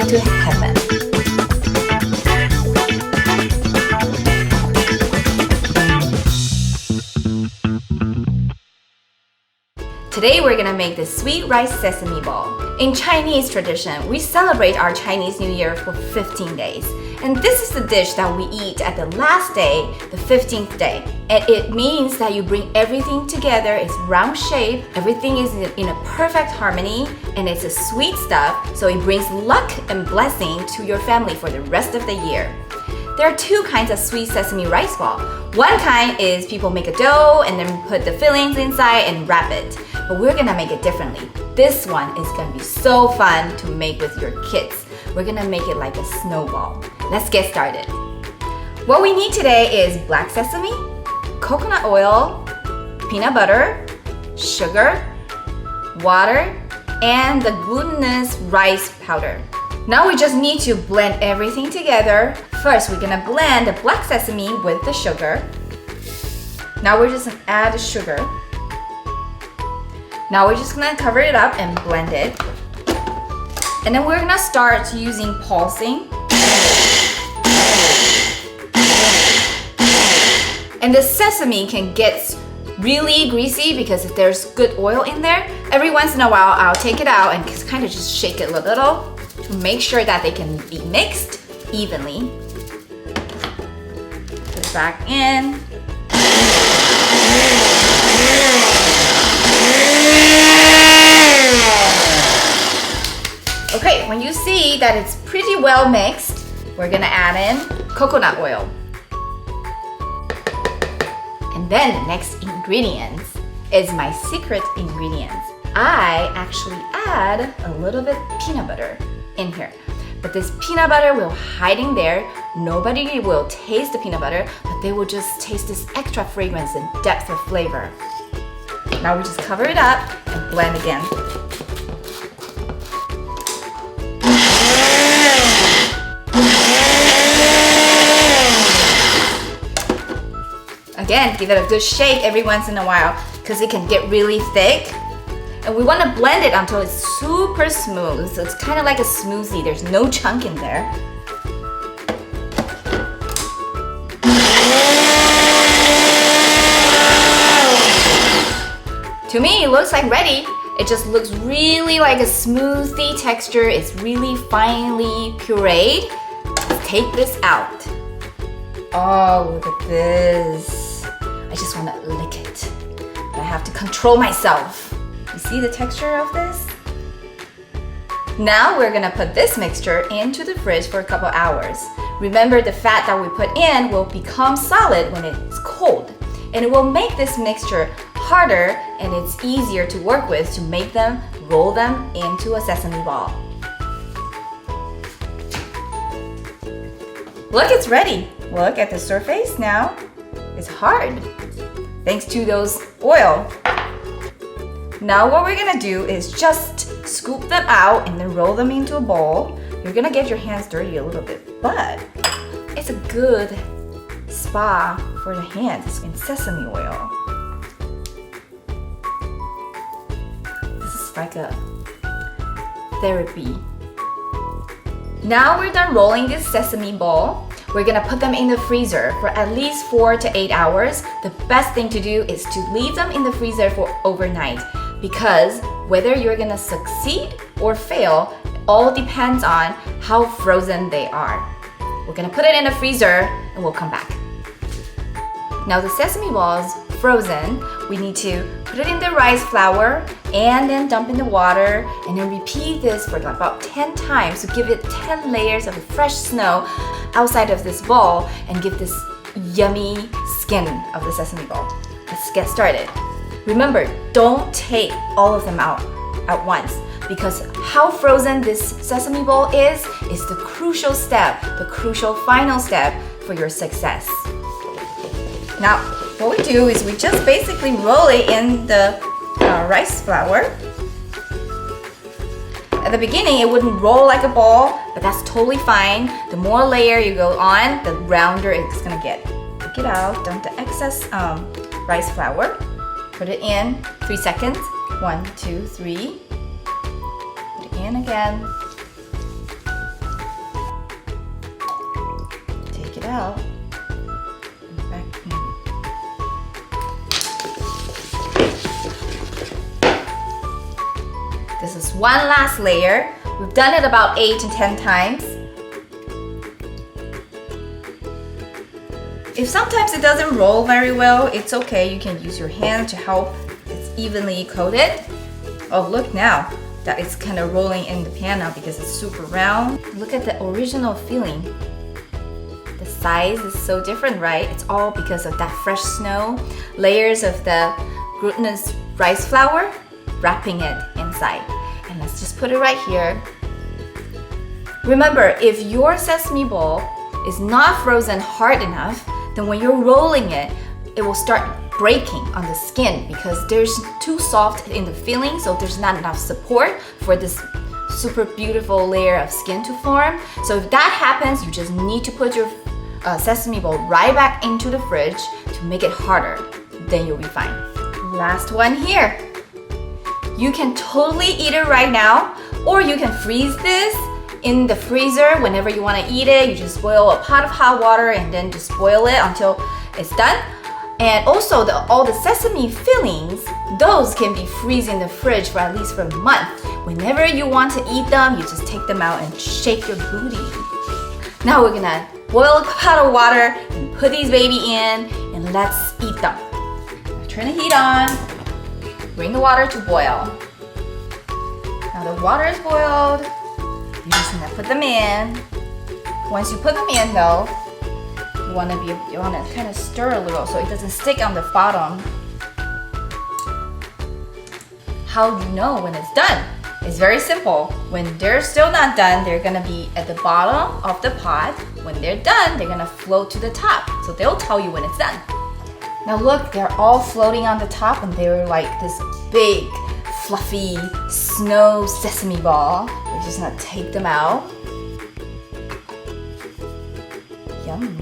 forward to heaven. Today we're gonna make the Sweet Rice Sesame Ball. In Chinese tradition, we celebrate our Chinese New Year for 15 days. And this is the dish that we eat at the last day, the 15th day. And it means that you bring everything together, it's round shape, everything is in a perfect harmony, and it's a sweet stuff, so it brings luck and blessing to your family for the rest of the year. There are two kinds of sweet sesame rice ball. One kind is people make a dough and then put the fillings inside and wrap it. But we're gonna make it differently. This one is gonna be so fun to make with your kids. We're gonna make it like a snowball. Let's get started. What we need today is black sesame, coconut oil, peanut butter, sugar, water, and the glutinous rice powder. Now we just need to blend everything together. First, we're gonna blend the black sesame with the sugar. Now we're just gonna add the sugar. Now we're just gonna cover it up and blend it. And then we're gonna start using pulsing. And the sesame can get really greasy because if there's good oil in there, every once in a while I'll take it out and kind of just shake it a little to make sure that they can be mixed evenly. Put it back in. Okay, when you see that it's pretty well mixed, we're gonna add in coconut oil. And then the next ingredient is my secret ingredients. I actually add a little bit peanut butter in here. But this peanut butter will hide in there. Nobody will taste the peanut butter, but they will just taste this extra fragrance and depth of flavor. Now we just cover it up and blend again. Again, give it a good shake every once in a while because it can get really thick. And we want to blend it until it's super smooth. So it's kind of like a smoothie. There's no chunk in there. To me, it looks like ready. It just looks really like a smoothie texture. It's really finely pureed. Let's take this out. Oh, look at this. I just want to lick it. But I have to control myself. You see the texture of this? Now we're gonna put this mixture into the fridge for a couple hours. Remember, the fat that we put in will become solid when it's cold. And it will make this mixture harder and it's easier to work with to make them, roll them into a sesame ball. Look, it's ready. Look at the surface now. It's hard, thanks to those oil. Now what we're gonna do is just scoop them out and then roll them into a bowl. You're gonna get your hands dirty a little bit, but it's a good spa for the hands in sesame oil. This is like a therapy. Now we're done rolling this sesame ball. We're gonna put them in the freezer for at least 4 to 8 hours. The best thing to do is to leave them in the freezer for overnight because whether you're gonna succeed or fail, it all depends on how frozen they are. We're gonna put it in the freezer and we'll come back. Now the sesame balls frozen, we need to put it in the rice flour and then dump in the water and then repeat this for about 10 times to give it 10 layers of fresh snow outside of this ball and give this yummy skin of the sesame ball. Let's get started. Remember, don't take all of them out at once because how frozen this sesame ball is the crucial step, the crucial final step for your success. Now, what we do is we just basically roll it in the rice flour. At the beginning, it wouldn't roll like a ball, but that's totally fine. The more layer you go on, the rounder it's gonna get. Take it out, dump the excess rice flour. Put it in, 3 seconds. 1, 2, 3. Put it in again. it out. And back in. This is one last layer. We've done it about 8 to 10 times. If sometimes it doesn't roll very well, it's okay. You can use your hand to help. It's evenly coated. Oh, look now that it's kind of rolling in the pan now because it's super round. Look at the original filling. The size is so different, right? It's all because of that fresh snow, layers of the glutinous rice flour, wrapping it inside. And let's just put it right here. Remember, if your sesame ball is not frozen hard enough, then when you're rolling it, it will start breaking on the skin because there's too soft in the filling, so there's not enough support for this super beautiful layer of skin to form. So if that happens, you just need to put your sesame ball right back into the fridge to make it harder. Then you'll be fine. Last one here. You can totally eat it right now, or you can freeze this in the freezer whenever you want to eat it. You just boil a pot of hot water and then just boil it until it's done. And also all the sesame fillings, those can be freezed in the fridge for at least for a month. Whenever you want to eat them, you just take them out and shake your booty. Now we're gonna boil a pot of water and put these baby in and let's eat them. Turn the heat on, bring the water to boil. Now the water is boiled, you're just gonna put them in. Once you put them in though, you wanna kind of stir a little so it doesn't stick on the bottom. How do you know when it's done? It's very simple. When they're still not done, they're gonna be at the bottom of the pot. When they're done, they're gonna float to the top. So they'll tell you when it's done. Now look, they're all floating on the top and they're like this big, fluffy snow sesame ball. We're just gonna take them out. Yum.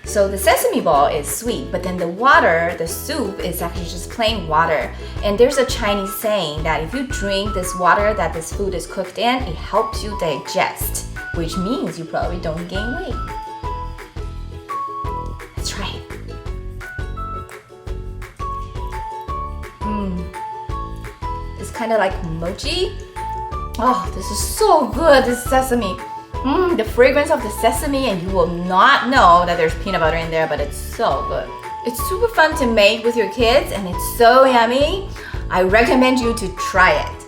So the sesame ball is sweet, but then the water, the soup, is actually just plain water. And there's a Chinese saying that if you drink this water that this food is cooked in, it helps you digest, which means you probably don't gain weight. Let's try it. It's kind of like mochi. Oh, this is so good, this sesame. The fragrance of the sesame, and you will not know that there's peanut butter in there, but it's so good. It's super fun to make with your kids and it's so yummy. I recommend you to try it.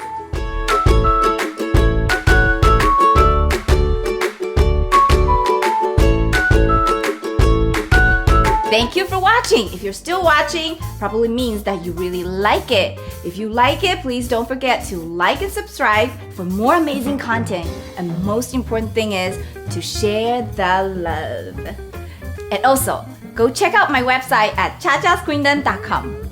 Thank you for watching. If you're still watching, probably means that you really like it. If you like it, please don't forget to like and subscribe for more amazing content. And the most important thing is to share the love. And also, go check out my website at chachasqueendom.com.